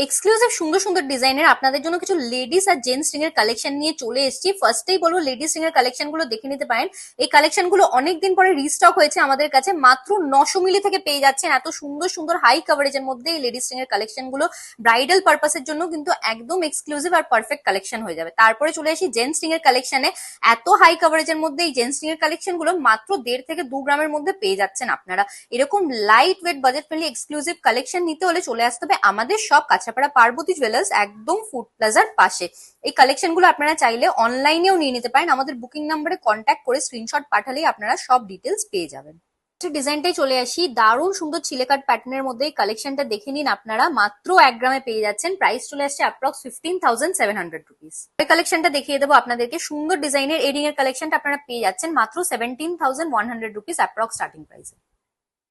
Exclusive সুন্দর সুন্দর ডিজাইনের আপনাদের জন্য কিছু লেডিস আর জেন্টস রিং এর কালেকশন নিয়ে চলে এসেছি। ফার্স্টেই বলবো লেডিস রিং এর কালেকশন গুলো দেখে নিতে পারেন। এই কালেকশন গুলো অনেকদিন পরে রিস্টক হয়েছে আমাদের কাছে, মাত্র 900 মিলি থেকে পেয়ে যাচ্ছেন। এত সুন্দর সুন্দর হাই কভারেজের মধ্যে এই লেডিস রিং এর কালেকশন গুলো ব্রাইডাল পারপাসের জন্য কিন্তু একদম এক্সক্লুসিভ আর পারফেক্ট কালেকশন হয়ে যাবে। তারপরে চলে আসি জেন্টস রিং এর কালেকশনে। এত হাই কভারেজের মধ্যে এই জেন্টস রিং এর কালেকশন গুলো মাত্র 1.5 থেকে 2 গ্রামের মধ্যে পেয়ে যাচ্ছেন আপনারা। এরকম light weight budget friendly exclusive collection নিতে হলে চলে আসতে হবে আমাদের সব কাছাপাড়া পার্বতী জুয়েলার্স, একদম ফুড প্লাজার পাশে। এই কালেকশন গুলো আপনারা চাইলে অনলাইনেও নিয়ে নিতে পারেন। আমাদের বুকিং নাম্বারে কন্ট্যাক্ট করে স্ক্রিনশট পাঠালেই আপনারা সব ডিটেলস পেয়ে যাবেন। ডিজাইনটাই চলে আসি, দারুণ সুন্দর চিলেকাট প্যাটার্নের মধ্যে এই কালেকশনটা দেখে নিন আপনারা। মাত্র 1 গ্রামে পেয়ে যাচ্ছেন। প্রাইস চলে আসছে অ্যাপ্রক্স 15,700 রুপিস। এই কালেকশনটা দেখিয়ে দেবো আপনাদেরকে। সুন্দর ডিজাইনের এডিং এর কালেকশনটা আপনারা পেয়ে যাচ্ছেন মাত্র 17,100 রুপিস অ্যাপ্রক্স স্টার্টিং প্রাইসে।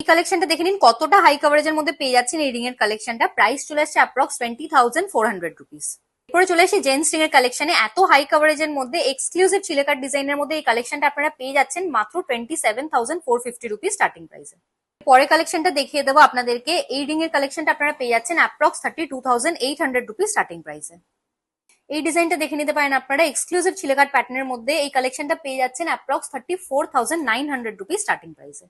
এই কালেকশনটা দেখে নিন কতটা হাই কভারেজের মধ্যে পেয়ে যাচ্ছেন এই রিং এর কালেকশনটা। প্রাইস চলে আসছে অ্যাপ্রক্স 20,400 রুপিস। এরপরে চলে আসি জেন্টস রিং এর কালেকশনে। এত হাই কভারেজের মধ্যে এক্সক্লুসিভ চিলেকাট ডিজাইনের মধ্যে এই কালেকশনটা আপনারা পেয়ে যাচ্ছেন মাত্র 27,450 রুপিস স্টার্টিং প্রাইসে। পরে কালেকশনটা দেখিয়ে দেবো আপনাদেরকে। এই রিং এর কালেকশনটা আপনারা পেয়ে যাচ্ছেন অ্যাপ্রক্স 32,800 রুপিস স্টার্টিং প্রাইসে। এই ডিজাইনটা দেখে নিতে পারেন আপনারা। এক্সক্লুসিভ চিলেকাট প্যাটার্নের মধ্যে এই কালেকশনটা পেয়ে যাচ্ছেন অ্যাপ্রক্স 34,900 রুপিস স্টার্টিং প্রাইসে।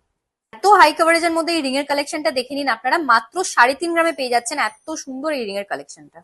এত হাই কভারেজের মধ্যে এই রিং এর কালেকশনটা দেখে নিন আপনারা। মাত্র 3.5 গ্রামে পেয়ে যাচ্ছেন এত সুন্দর এই রিং এর কালেকশনটা।